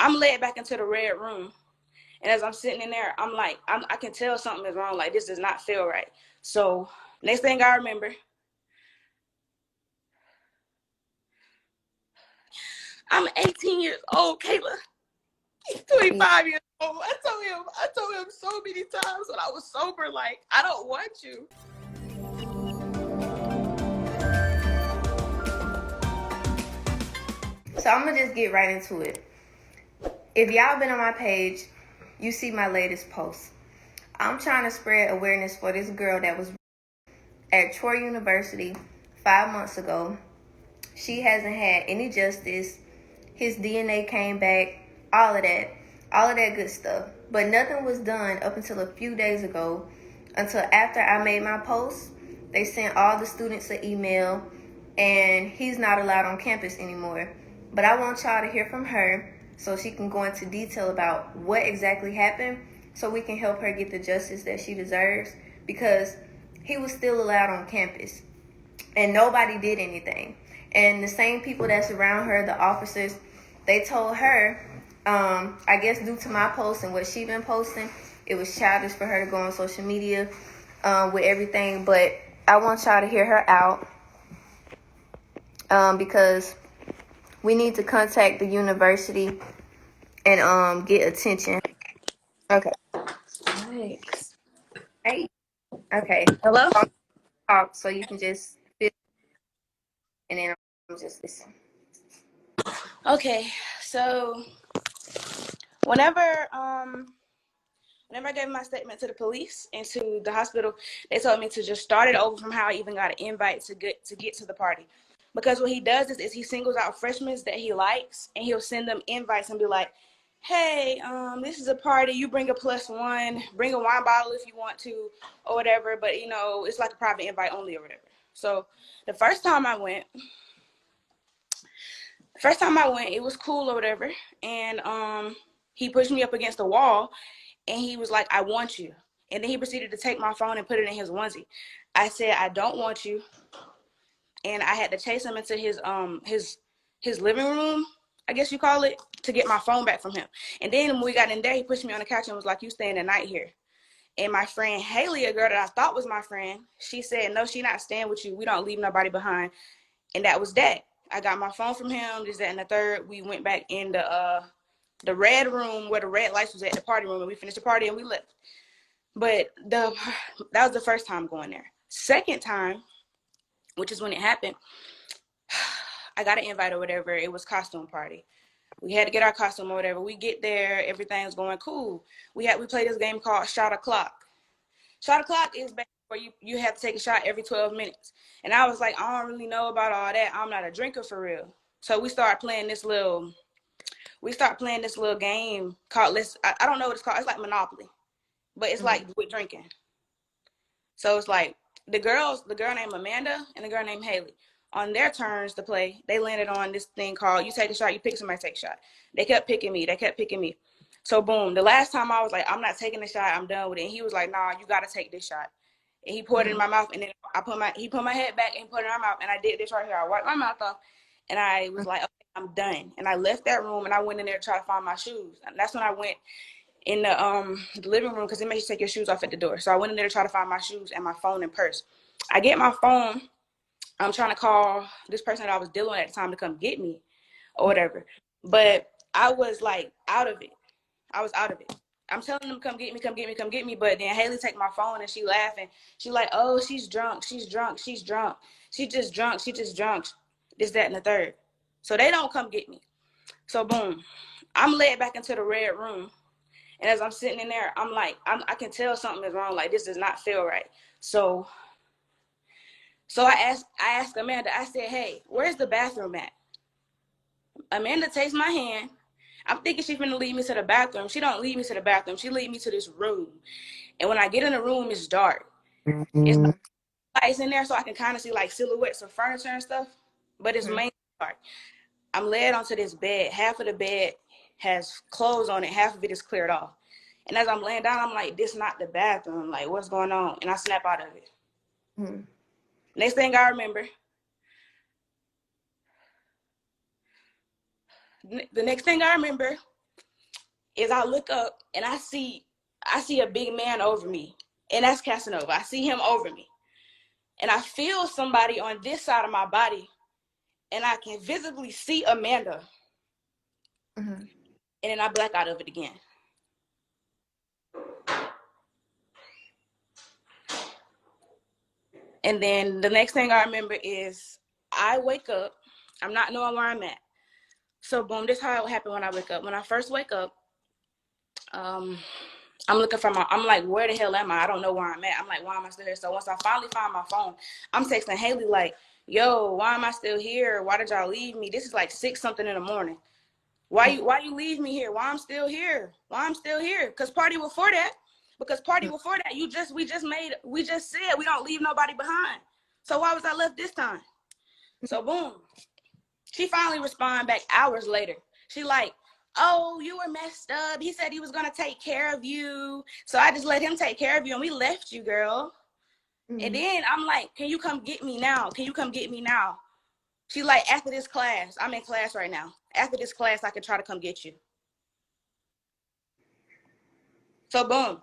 I'm led back into the red room. And as I'm sitting in there, I'm like, I can tell something is wrong. Like, this does not feel right. So next thing I remember, I'm 18 years old, Kayla. He's 25 years old. I told him so many times when I was sober, like, I don't want you. So I'm gonna just get right into it. If y'all been on my page, you see my latest post. I'm trying to spread awareness for this girl that was at Troy University 5 months ago. She hasn't had any justice. His DNA came back, all of that good stuff. But nothing was done up until a few days ago, until after I made my post. They sent all the students an email, and he's not allowed on campus anymore. But I want y'all to hear from her so she can go into detail about what exactly happened, so we can help her get the justice that she deserves, because he was still allowed on campus and nobody did anything. And the same people that's around her, the officers, they told her, I guess due to my post and what she been posting, it was childish for her to go on social media with everything. But I want y'all to hear her out because we need to contact the university and get attention. Okay. Thanks. Hey. Okay. Hello? I'll talk so you can just fit, and then I'm just listen. Okay, so whenever whenever I gave my statement to the police and to the hospital, they told me to just start it over from how I even got an invite to get to the party. Because what he does is he singles out freshmen that he likes, and he'll send them invites and be like, hey, this is a party, you bring a +1, bring a wine bottle if you want to, or whatever, but you know, it's like a private invite only or whatever. So the first time I went, it was cool or whatever, and he pushed me up against the wall, and he was like, I want you. And then he proceeded to take my phone and put it in his onesie. I said, I don't want you. And I had to chase him into his living room, I guess you call it, to get my phone back from him. And then when we got in there, he pushed me on the couch and was like, you staying the night here. And my friend Haley, a girl that I thought was my friend, she said, no, she not staying with you. We don't leave nobody behind. And that was that. I got my phone from him, this, that, and the third. We went back in the red room where the red lights was at, the party room, and we finished the party and we left. But that was the first time going there. Second time, which is when it happened, I got an invite or whatever. It was costume party. We had to get our costume or whatever. We get there, everything's going cool. We play this game called Shot O'Clock. Shot O'Clock is basically where you have to take a shot every 12 minutes. And I was like, I don't really know about all that. I'm not a drinker for real. So we started playing this little game called, I don't know what it's called. It's like Monopoly, but it's like with drinking. So it's like the girl named Amanda and the girl named Haley, on their turns to play, they landed on this thing called, you take a shot, you pick somebody, take a shot. They kept picking me. So boom, the last time I was like, I'm not taking the shot, I'm done with it. And he was like, nah, you got to take this shot. And he poured it in my mouth, and then he put my head back and put it in my mouth, and I did this right here. I wiped my mouth off, and I was like, okay, I'm done. And I left that room, and I went in there to try to find my shoes. And that's when I went in the living room, because it makes you take your shoes off at the door. So I went in there to try to find my shoes and my phone and purse. I get my phone. I'm trying to call this person that I was dealing with at the time to come get me or whatever. But I was like out of it. I'm telling them, come get me, come get me, come get me. But then Haley take my phone and she laughing. She like, oh, she's drunk. She just drunk. She just drunk. This, that, and the third. So they don't come get me. So boom, I'm led back into the red room. And as I'm sitting in there, I'm like, I can tell something is wrong. Like, this does not feel right. So I asked Amanda, I said, hey, where's the bathroom at? Amanda takes my hand. I'm thinking she's gonna lead me to the bathroom. She don't lead me to the bathroom. She lead me to this room. And when I get in the room, it's dark. It's no lights in there, so I can kind of see like silhouettes of furniture and stuff. But it's mainly dark. I'm led onto this bed. Half of the bed has clothes on it. Half of it is cleared off. And as I'm laying down, I'm like, this not the bathroom. Like, what's going on? And I snap out of it. Next thing I remember, is I look up and I see a big man over me, and that's Casanova. I see him over me, and I feel somebody on this side of my body, and I can visibly see Amanda, and then I black out of it again. And then the next thing I remember is I wake up. I'm not knowing where I'm at. So boom, this is how it happened when I wake up. When I first wake up, I'm looking for I'm like, where the hell am I? I don't know where I'm at. I'm like, why am I still here? So once I finally find my phone, I'm texting Haley like, yo, why am I still here? Why did y'all leave me? This is like 6 something in the morning. Why you leave me here? Why I'm still here? Why I'm still here? Because party before that, we just said we don't leave nobody behind. So why was I left this time? So boom. She finally responded back hours later. She like, oh, you were messed up. He said he was going to take care of you. So I just let him take care of you and we left you, girl. And then I'm like, can you come get me now? Can you come get me now? She like, after this class, I'm in class right now. After this class, I can try to come get you. So boom.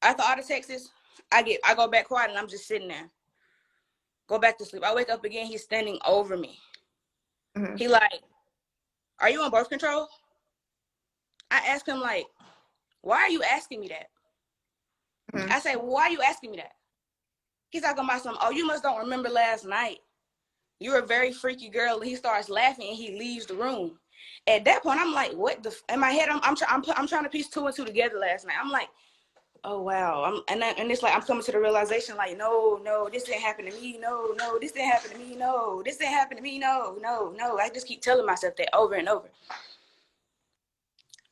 After all the texts, I go back quiet and I'm just sitting there. Go back to sleep. I wake up again. He's standing over me. He like, are you on birth control? I asked him like, why are you asking me that? I say, well, why are you asking me that? He's talking about something. Oh, you must don't remember last night. You're a very freaky girl. And he starts laughing and he leaves the room. At that point, I'm like, what the? In my head, I'm trying to piece 2 and 2 together last night. I'm like, oh wow. And it's like I'm coming to the realization, like, no, this didn't happen to me. No, this didn't happen to me. No, this didn't happen to me. No. I just keep telling myself that over and over.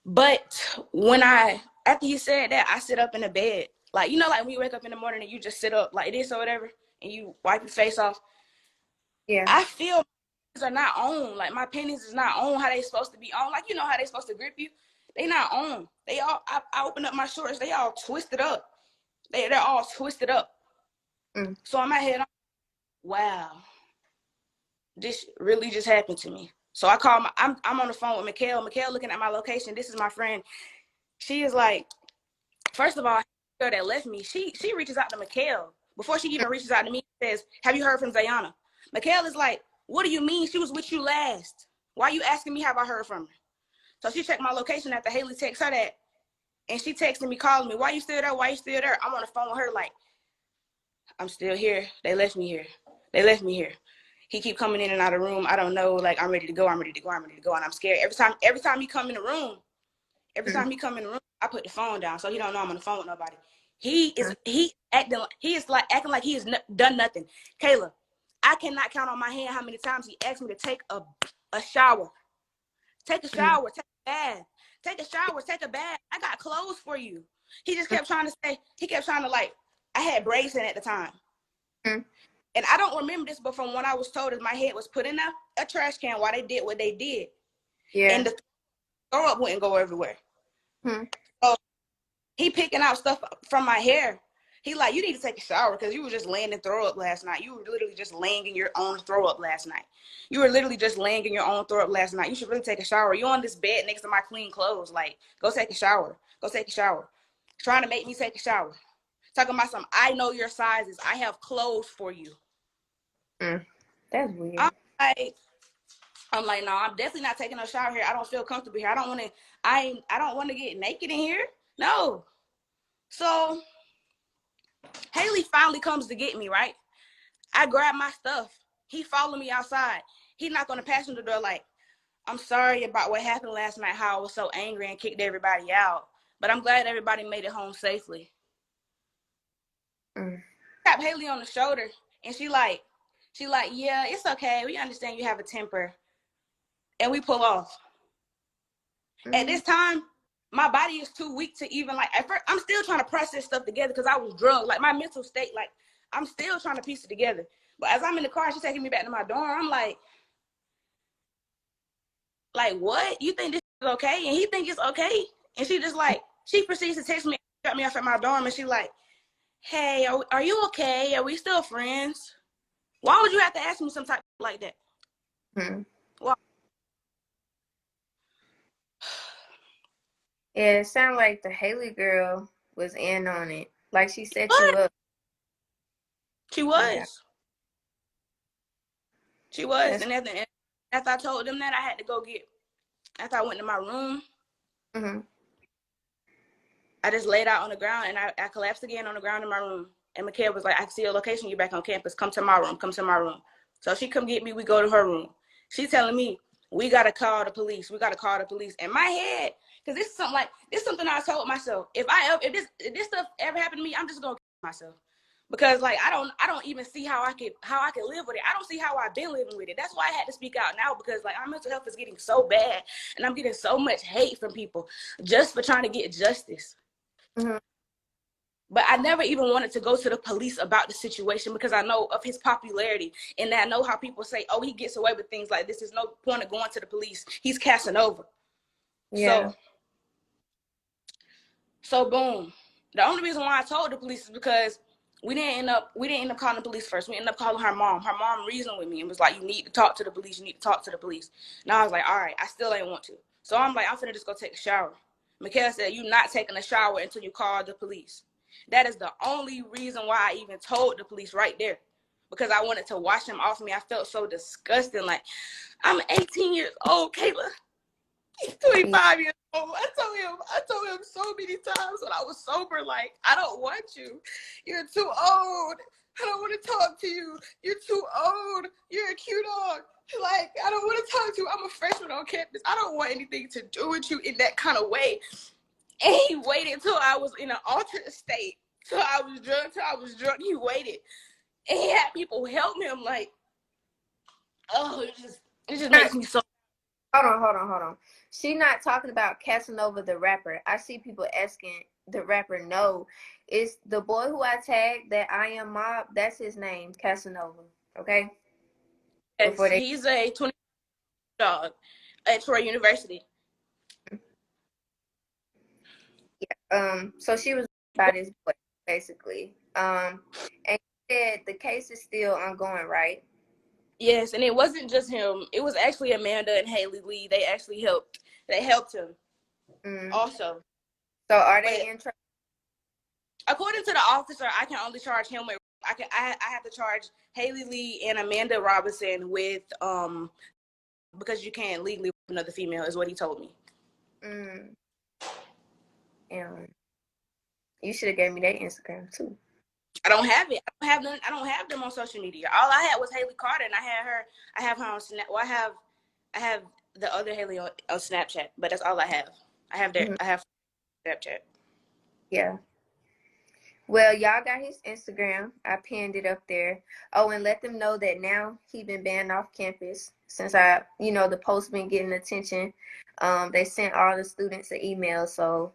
But after he said that, I sit up in the bed. Like, like when you wake up in the morning and you just sit up like this or whatever, and you wipe your face off. Yeah. I feel my pennies are not on. Like, my pennies is not on how they supposed to be on. Like, how they supposed to grip you? They not on. They all, I open up my shorts, they all twisted up. They're all twisted up. So in my head, wow, this really just happened to me. So I call I'm on the phone with Mikhail. Mikhail looking at my location. This is my friend. She is like, first of all, the girl that left me, she reaches out to Mikhail. Before she even reaches out to me, says, have you heard from Za'Yana? Mikhail is like, what do you mean? She was with you last. Why are you asking me have I heard from her? So she checked my location after Haley texted her that. And she texted me, calling me, why you still there? Why you still there? I'm on the phone with her like, I'm still here. They left me here. He keep coming in and out of the room. I don't know. Like, I'm ready to go. And I'm scared. Every time he come in the room, I put the phone down so he don't know I'm on the phone with nobody. He is acting like he has done nothing. Kayla, I cannot count on my hand how many times he asked me to take a shower. Take a shower, take a bath. Take a shower, take a bath. I got clothes for you. He just kept trying to like, I had braids in at the time. And I don't remember this, but from what I was told is my head was put in a trash can while they did what they did. Yeah. And the throw up wouldn't go everywhere. So he picking out stuff from my hair. He like, you need to take a shower because you were just laying in throw up last night. You were literally just laying in your own throw up last night. You should really take a shower. You're on this bed next to my clean clothes. Like, go take a shower. Trying to make me take a shower. Talking about something. I know your sizes. I have clothes for you. That's weird. I'm like, no, I'm definitely not taking a shower here. I don't feel comfortable here. I don't want to get naked in here. No. So Haley finally comes to get me, right? I grab my stuff. He followed me outside. He knocked on the passenger door like, I'm sorry about what happened last night, how I was so angry and kicked everybody out. But I'm glad everybody made it home safely. Tap Haley on the shoulder and she like, yeah, it's okay. We understand you have a temper. And we pull off. At this time, my body is too weak to even like, at first, I'm still trying to process stuff together because I was drunk. Like, my mental state, like, I'm still trying to piece it together. But as I'm in the car, she's taking me back to my dorm. I'm like, what? You think this is okay? And he think it's okay? And she just like, she proceeds to text me, drop me off at my dorm. And she like, hey, are you okay? Are we still friends? Why would you have to ask me some type like that? Why? Yeah, it sounded like the Haley girl was in on it. Like she set you What? up. She Yeah. was. She was. That's And after I told them that, I had to go get. After I went to my room, mm-hmm. I just laid out on the ground and I collapsed again on the ground in my room. And Mikhail was like, I see your location. You're back on campus. Come to my room. Come to my room. So she come get me. We go to her room. She's telling me, we got to call the police. We got to call the police. In my head, because this is something I told myself. If this stuff ever happened to me, I'm just going to kill myself. Because like I don't even see how I could live with it. I don't see how I've been living with it. That's why I had to speak out now, because like our mental health is getting so bad and I'm getting so much hate from people just for trying to get justice. Mm-hmm. But I never even wanted to go to the police about the situation because I know of his popularity, and I know how people say, oh, he gets away with things like this. There's no point of going to the police. He's casting over. Yeah. So boom. The only reason why I told the police is because we didn't end up calling the police first. We ended up calling her mom. Her mom reasoned with me and was like, you need to talk to the police. You need to talk to the police. And I was like, all right, I still ain't want to. So I'm like, I'm finna just go take a shower. Mikhail said, you're not taking a shower until you call the police. That is the only reason why I even told the police right there. Because I wanted to wash him off me. I felt so disgusting. Like, I'm 18 years old, Kayla. He's Yeah. 25 years old. I told him so many times when I was sober, like, I don't want you. You're too old. I don't want to talk to you. You're too old. You're a cute dog. Like, I don't want to talk to you. I'm a freshman on campus. I don't want anything to do with you in that kind of way. And he waited till I was in an altered state. Till I was drunk. He waited. And he had people help him. Like, oh, it just makes me so. Hold on. She not talking about Casanova the rapper. I see people asking the rapper. No, it's the boy who I tagged that I am mob. That's his name, Casanova. Okay. Yes, Before they. he's a 20 dog at Troy University. So she was by this boy basically. And he said the case is still ongoing, right? Yes, and it wasn't just him. It was actually Amanda and Haley Lee. They actually helped. They helped him Mm. also. So are But they in trouble? according to the officer, I can only charge him with. I have to charge Haley Lee and Amanda Robinson with because you can't legally with another female is what he told me. Mm. Yeah. You should have gave me their Instagram too. I don't have it. I don't have them on social media. All I had was Haley Carter, and I have her on Snap. Well, I have the other Haley on Snapchat, but that's all I have. Mm-hmm. I have Snapchat. Yeah. Well, y'all got his Instagram. I pinned it up there. Oh, and let them know that now he been banned off campus since the post been getting attention. They sent all the students an email, so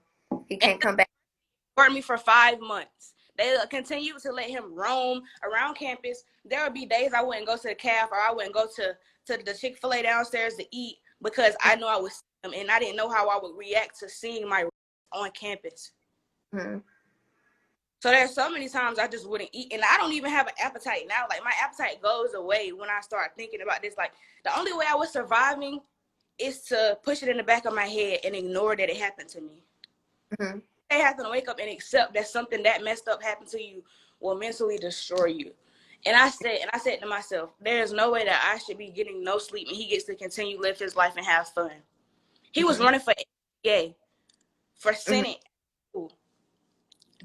he And can't come back. for me for 5 months. They'll continue to let him roam around campus. There would be days I wouldn't go to the caf or I wouldn't go to the Chick-fil-A downstairs to eat because I know I was him and I didn't know how I would react to seeing my on campus. Mm-hmm. So there's so many times I just wouldn't eat, and I don't even have an appetite now. Like my appetite goes away when I start thinking about this. Like the only way I was surviving is to push it in the back of my head and ignore that it happened to me. Mm-hmm. They have to wake up and accept that something that messed up happened to you will mentally destroy you. And I said to myself, there's no way that I should be getting no sleep and he gets to continue live his life and have fun. He was Mm-hmm. running for APA, for Mm-hmm. Senate.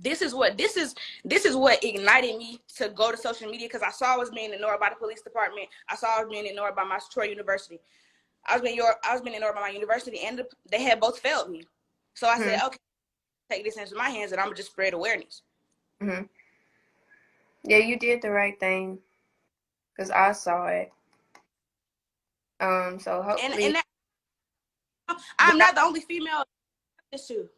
This is what ignited me to go to social media because I saw I was being ignored by the police department. I saw I was being ignored by my Troy University. I was being ignored by my university, and they had both failed me. So I said, okay, take this into my hands, and I'm gonna just spread awareness. Mm-hmm. Yeah, you did the right thing because I saw it. So hopefully, And that, I'm not the only female. This too.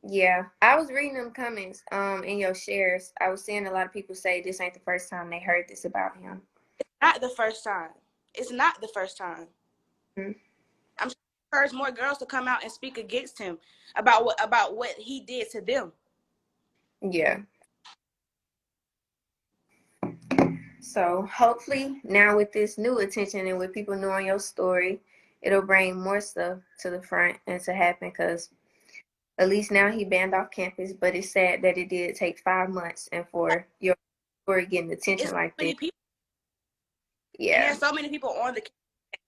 yeah, I was reading them comments in your shares. I was seeing a lot of people say this ain't the first time they heard this about him. Not the first time. It's not the first time. Mm-hmm. I'm sure I encourage more girls to come out and speak against him about what he did to them. Yeah. So hopefully now with this new attention and with people knowing your story, it'll bring more stuff to the front and to happen because At least now he banned off campus, but it's sad that it did take 5 months and for your story getting attention It's so like this. many people, and Yeah. there's so many people on the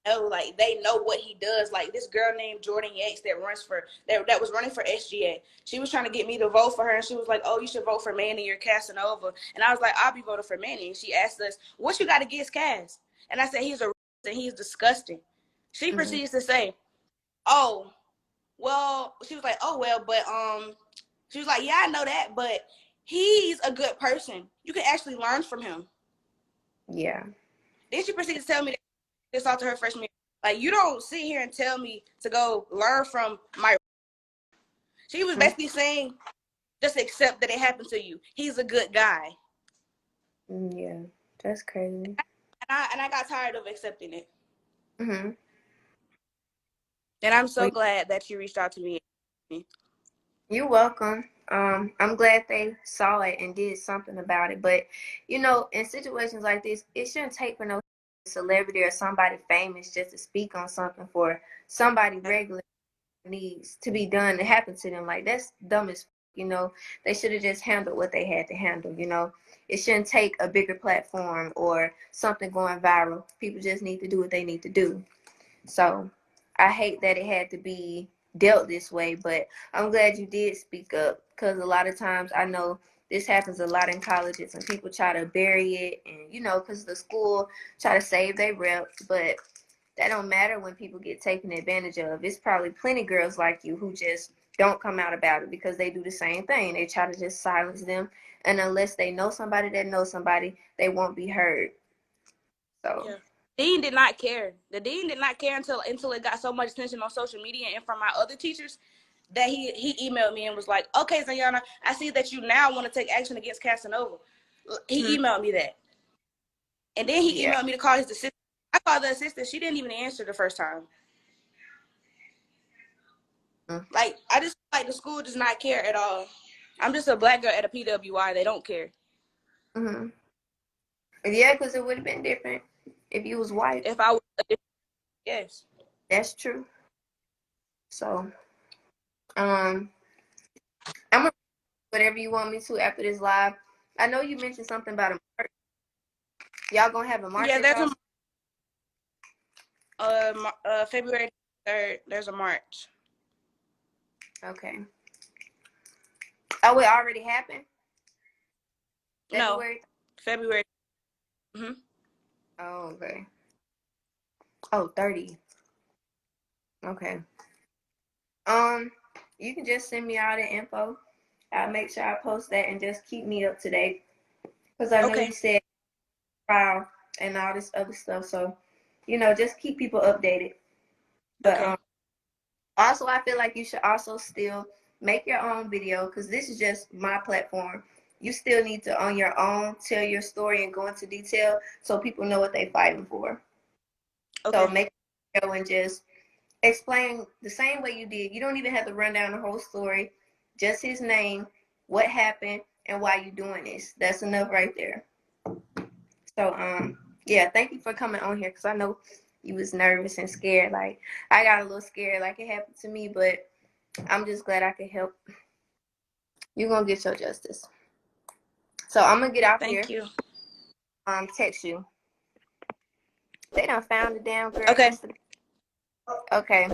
know, like they know what he does. Like this girl named Jordan Yates that was running for SGA. She was trying to get me to vote for her, and she was like, "Oh, you should vote for Manny. You're Casanova." And I was like, "I'll be voting for Manny." And she asked us, "What you got against Cass?" And I said, "He's a and he's disgusting." She Mm-hmm. proceeds to say, "Oh, well," she was like, "Oh well, but she was like, yeah, I know that, but he's a good person. You can actually learn from him." Yeah. Then she proceeded to tell me this all to her freshman year. Like, you don't sit here and tell me to go learn from my. She was Mm-hmm. basically saying, just accept that it happened to you. He's a good guy. Yeah. That's crazy. And I got tired of accepting it. Mm-hmm. And I'm so Well, glad that you reached out to me. you're welcome. I'm glad they saw it and did something about it. But in situations like this, it shouldn't take for no celebrity or somebody famous just to speak on something for somebody regular needs to be done to happen to them. Like that's dumb as they should have just handled what they had to handle. It shouldn't take a bigger platform or something going viral. People just need to do what they need to do. So I hate that it had to be dealt this way, but I'm glad you did speak up because a lot of times I know this happens a lot in colleges and people try to bury it and because the school try to save their rep, but that don't matter when people get taken advantage of. It's probably plenty girls like you who just don't come out about it because they do the same thing. They try to just silence them, and unless they know somebody that knows somebody, they won't be heard. So, Yeah. Dean did not care. The dean did not care until it got so much attention on social media and from my other teachers that he emailed me and was like, "Okay, Za'Yana, I see that you now want to take action against Casanova." He emailed me that. And then he yeah. emailed me to call his assistant. I called the assistant. She didn't even answer the first time. Like, I just like the school does not care at all. I'm just a black girl at a PWI. They don't care. Mm-hmm. Yeah, because it would have been different if you was white. If I was, yes. That's true. So, um, I'm gonna do whatever you want me to after this live. I know you mentioned something about a march. Y'all gonna have a march Yeah, at there's y'all? February 3rd. There's a march. Okay. Oh, it already happened. No, February. February. Mm-hmm. Oh, okay. Oh, 30. Okay. Um, you can just send me all the info. I'll make sure I post that and just keep me up to date. Because I know you Okay. said trial and all this other stuff. So, just keep people updated. But Okay. also, I feel like you should also still make your own video because this is just my platform. You still need to, on your own, tell your story and go into detail so people know what they're fighting for. So Okay. make a video and just explain the same way you did. You don't even have to run down the whole story, just his name, what happened, and why you doing this. That's enough right there. So, yeah, thank you for coming on here because I know you was nervous and scared. Like I got a little scared, like it happened to me, but I'm just glad I could help. You're gonna get your justice. So I'm gonna get off Thank here. you. Text you. They done found the damn girl Okay. yesterday. Okay.